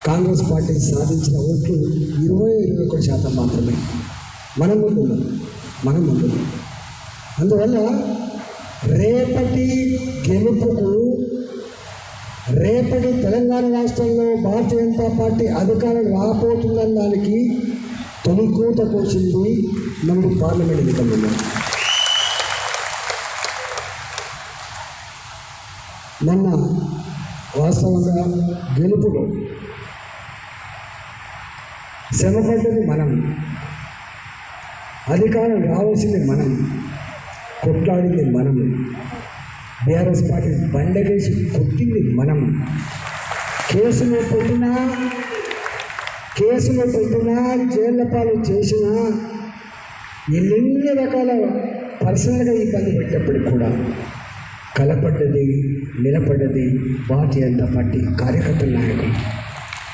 Congress party సాధించిన ఓట్లు 21% మాత్రమే. మనం ముందున్నాం. అందువల్ల రేపటి గెలుపుకు, రేపటి తెలంగాణ రాష్ట్రంలో భారతీయ జనతా పార్టీ అధికారం రాబోతుందన్న దానికి తొలికూత కోసింది మన పార్లమెంట్ ఎన్నికల్లో. మొన్న వాస్తవంగా గెలుపులో శ్రమపడ్డది మనం, అధికారం రావాల్సింది మనం, కొట్లాడింది మనం, బీఆర్ఎస్ పార్టీ బండగేసి కొట్టింది మనం, కేసులో పెట్టినా జైళ్ళ పాలు చేసినా ఎన్ని రకాల పర్సనల్గా ఇబ్బంది పెట్టినప్పటికి కూడా కలపడ్డది, నిలబడ్డది భారతీయ జనతా పార్టీ కార్యకర్తల నాయకులు.